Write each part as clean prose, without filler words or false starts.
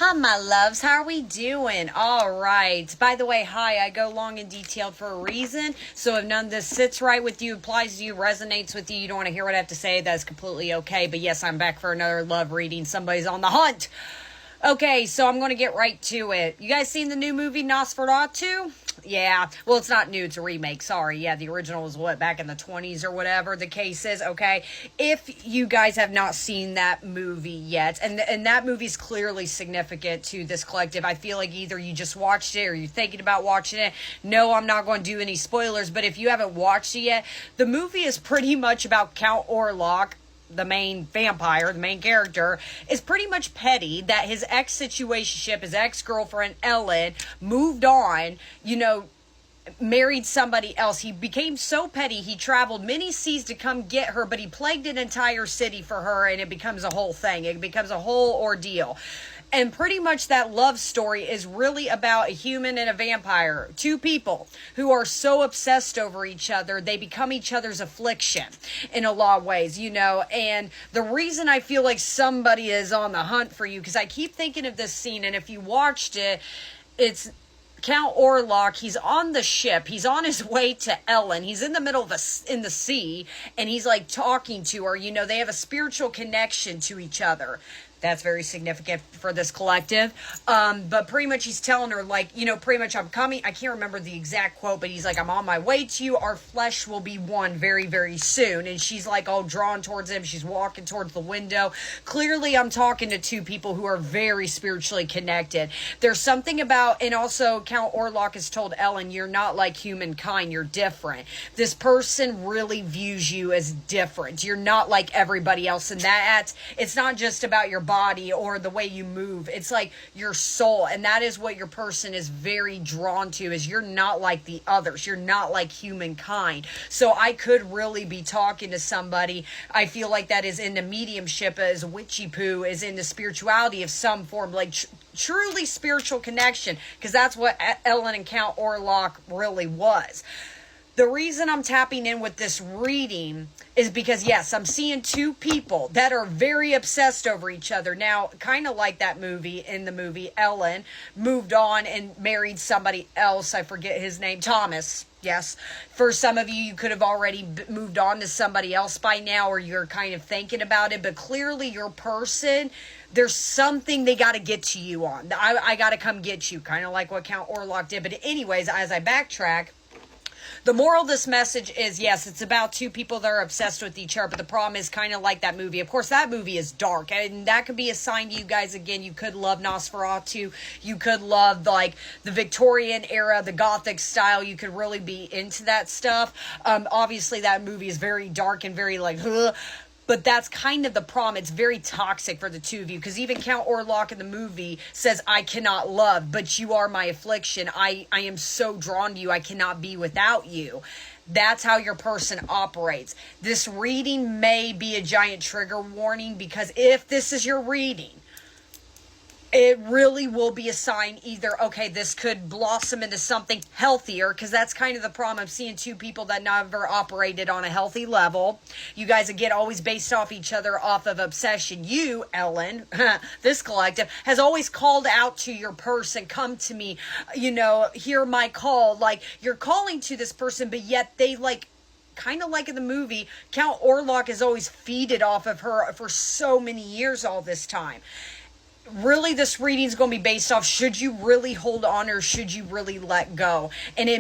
Hi, my loves. How are we doing? All right. By the way, hi, I go long and detailed for a reason. So if none of this sits right with you, applies to you, resonates with you, you don't want to hear what I have to say, that's completely okay. But yes, I'm back for another love reading. Somebody's on the hunt. Okay, so I'm going to get right to it. You guys seen the new movie Nosferatu? Yeah. Well, it's not new. It's a remake. Sorry. Yeah, the original was back in the 20s or whatever the case is. Okay. If you guys have not seen that movie yet, and that movie's clearly significant to this collective, I feel like either you just watched it or you're thinking about watching it. No, I'm not going to do any spoilers, but if you haven't watched it yet, the movie is pretty much about Count Orlok. The main vampire, the main character, is pretty much petty that his ex-situationship, his ex-girlfriend Ellen, moved on, married somebody else. He became so petty, he traveled many seas to come get her, but he plagued an entire city for her, and it becomes a whole thing. It becomes a whole ordeal. And pretty much that love story is really about a human and a vampire. Two people who are so obsessed over each other, they become each other's affliction in a lot of ways, And the reason I feel like somebody is on the hunt for you, because I keep thinking of this scene, and if you watched it, it's Count Orlok. He's on the ship. He's on his way to Ellen. He's in the middle of in the sea, and he's like talking to her. They have a spiritual connection to each other. That's very significant for this collective. But pretty much he's telling her, pretty much I'm coming. I can't remember the exact quote, but he's like, I'm on my way to you. Our flesh will be one very, very soon. And she's like all drawn towards him. She's walking towards the window. Clearly, I'm talking to two people who are very spiritually connected. There's something about, and also Count Orlok has told Ellen, you're not like humankind. You're different. This person really views you as different. You're not like everybody else. And it's not just about your body or the way you move. It's like your soul, and that is what your person is very drawn to, is you're not like the others. You're not like humankind. So I could really be talking to somebody, I feel like, that is into mediumship, as witchy poo, is into spirituality of some form, like truly spiritual connection, because that's what Ellen and Count Orlok really was. The reason I'm tapping in with this reading is because, yes, I'm seeing two people that are very obsessed over each other. Now, kind of like that movie, in the movie, Ellen moved on and married somebody else. I forget his name. Thomas. Yes. For some of you, you could have already moved on to somebody else by now, or you're kind of thinking about it. But clearly your person, there's something they got to get to you on. I got to come get you, kind of like what Count Orlok did. But anyways, as I backtrack, the moral of this message is, yes, it's about two people that are obsessed with each other, but the problem is kind of like that movie. Of course, that movie is dark, and that could be a sign to you guys. Again, you could love Nosferatu. You could love, the Victorian era, the Gothic style. You could really be into that stuff. Obviously, that movie is very dark and very, ugh. But that's kind of the problem. It's very toxic for the two of you, because even Count Orlok in the movie says, I cannot love, but you are my affliction. I am so drawn to you. I cannot be without you. That's how your person operates. This reading may be a giant trigger warning, because if this is your reading, it really will be a sign either, okay, this could blossom into something healthier, because that's kind of the problem. I'm seeing two people that never operated on a healthy level. You guys, again, always based off each other, off of obsession. You, Ellen, this collective, has always called out to your person, come to me, hear my call. You're calling to this person, but yet they, kind of like in the movie, Count Orlok has always feeded off of her for so many years all this time. Really, this reading is going to be based off, should you really hold on or should you really let go? And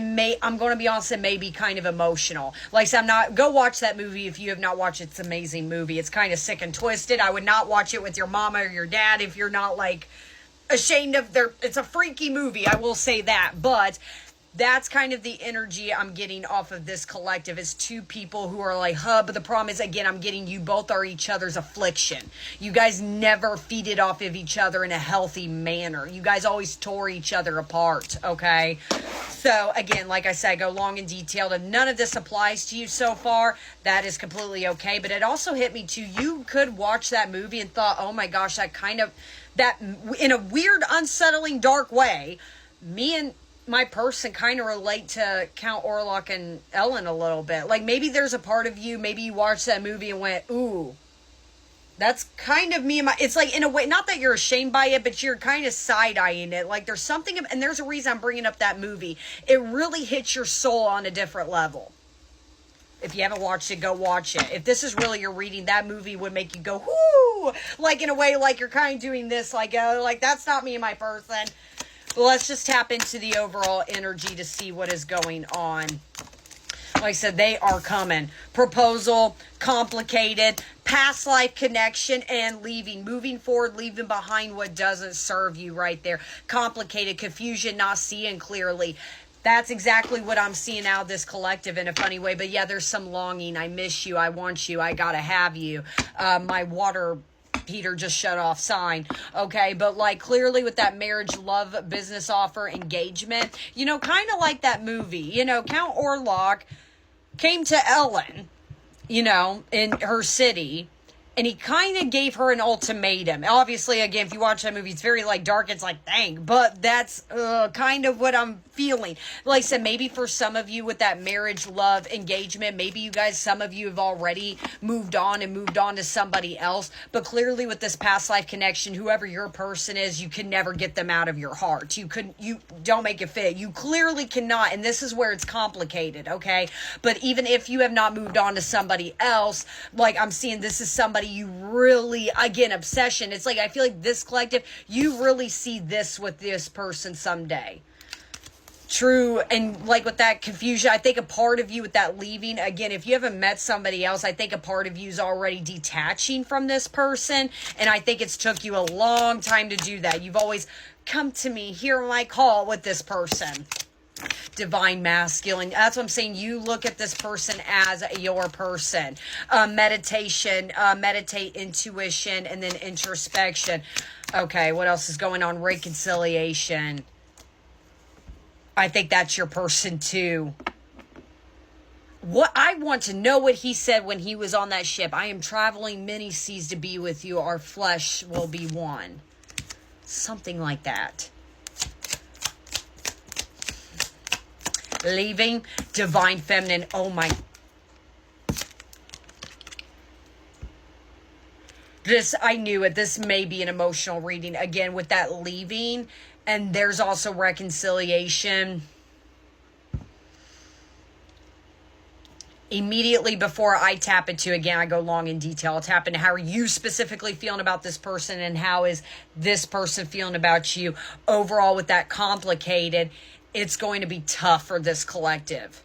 I'm going to be honest, it may be kind of emotional. Like I said, go watch that movie if you have not watched it. It's an amazing movie. It's kind of sick and twisted. I would not watch it with your mama or your dad if you're not ashamed of it's a freaky movie. I will say that, but that's kind of the energy I'm getting off of this collective, is two people who are but the problem is, again, I'm getting you both are each other's affliction. You guys never feeded off of each other in a healthy manner. You guys always tore each other apart, okay? So, again, like I said, go long and detailed. If none of this applies to you so far, that is completely okay. But it also hit me too, you could watch that movie and thought, oh my gosh, that in a weird, unsettling, dark way, me and my person kind of relate to Count Orlok and Ellen a little bit. Maybe there's a part of you, maybe you watched that movie and went, ooh, That's kind of me and my, it's like in a way, not that you're ashamed by it, but you're kind of side-eyeing it. Like there's something, and there's a reason I'm bringing up that movie. It really hits your soul on a different level. If you haven't watched it, go watch it. If this is really your reading, that movie would make you go, whoo! Like in a way, like you're kind of doing this, like, oh, like that's not me and my person. But let's just tap into the overall energy to see what is going on. Like I said, they are coming. Proposal, complicated, past life connection, and leaving. Moving forward, leaving behind what doesn't serve you right there. Complicated, confusion, not seeing clearly. That's exactly what I'm seeing out of this collective in a funny way. But yeah, there's some longing. I miss you. I want you. I gotta have you. My water heater just shut off sign. Okay, but like clearly with that marriage, love, business offer, engagement, you know, kind of like that movie. You know, Count Orlok came to Ellen, you know, in her city, and he kind of gave her an ultimatum. Obviously, again, if you watch that movie, it's very, like, dark. It's like, dang. But that's kind of what I'm feeling. Like I said, maybe for some of you with that marriage, love, engagement, maybe you guys, some of you have already moved on to somebody else. But clearly with this past life connection, whoever your person is, you can never get them out of your heart. You don't make it fit. You clearly cannot. And this is where it's complicated, okay? But even if you have not moved on to somebody else, like I'm seeing this is somebody you really, again, obsession. It's like, I feel like this collective, you really see this with this person someday. True. And like with that confusion, I think a part of you with that leaving, again, if you haven't met somebody else, I think a part of you is already detaching from this person. And I think it's took you a long time to do that. You've always come to me, hear my call with this person. Divine masculine. That's what I'm saying. You look at this person as your person. Meditation, meditate, intuition, and then introspection. Okay, what else is going on? Reconciliation. I think that's your person too. What I want to know what he said when he was on that ship. I am traveling many seas to be with you. Our flesh will be one. Something like that. Leaving, divine feminine. Oh my. This, I knew it. This may be an emotional reading. Again, with that leaving. And there's also reconciliation. Immediately before I tap into, again, I go long in detail. I'll tap into how are you specifically feeling about this person and how is this person feeling about you. Overall, with that complicated, it's going to be tough for this collective.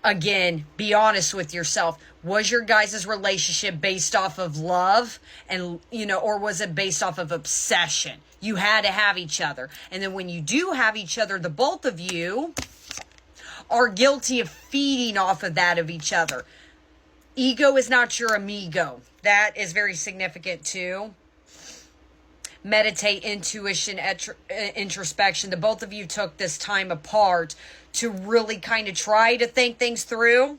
Again, be honest with yourself. Was your guys' relationship based off of love and, you know, or was it based off of obsession? You had to have each other. And then when you do have each other, the both of you are guilty of feeding off of that of each other. Ego is not your amigo. That is very significant too. Meditate, intuition, introspection. The both of you took this time apart to really kind of try to think things through.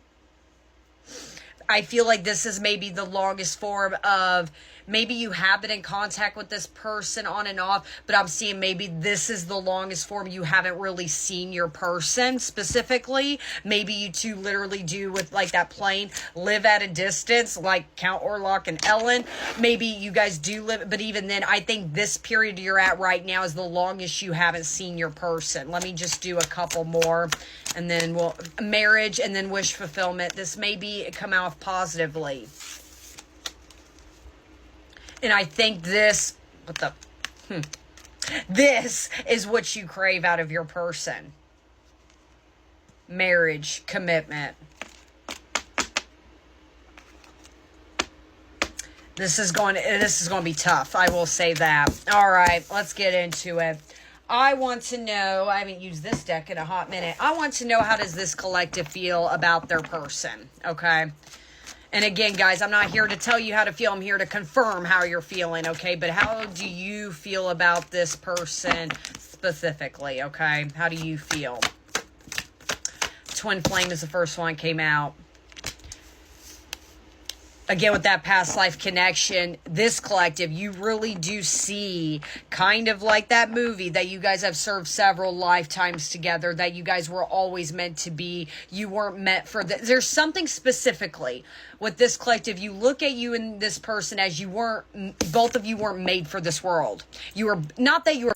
I feel like this is maybe the longest form of, maybe you have been in contact with this person on and off, but I'm seeing maybe this is the longest form you haven't really seen your person specifically. Maybe you two literally do with like that plane, live at a distance, like Count Orlok and Ellen. Maybe you guys do live, but even then, I think this period you're at right now is the longest you haven't seen your person. Let me just do a couple more. And then we'll, marriage and then wish fulfillment. This may be come out positively. And I think this, this is what you crave out of your person. Marriage, commitment. This is going to be tough. I will say that. All right, let's get into it. I want to know, I haven't used this deck in a hot minute. I want to know, how does this collective feel about their person, okay? And again, guys, I'm not here to tell you how to feel. I'm here to confirm how you're feeling, okay? But how do you feel about this person specifically, okay? How do you feel? Twin Flame is the first one that came out. again, with that past life connection, this collective, you really do see kind of like that movie that you guys have served several lifetimes together, that you guys were always meant to be. You weren't meant for there's something specifically with this collective. You look at you and this person as you weren't, both of you weren't made for this world. You were, not that you were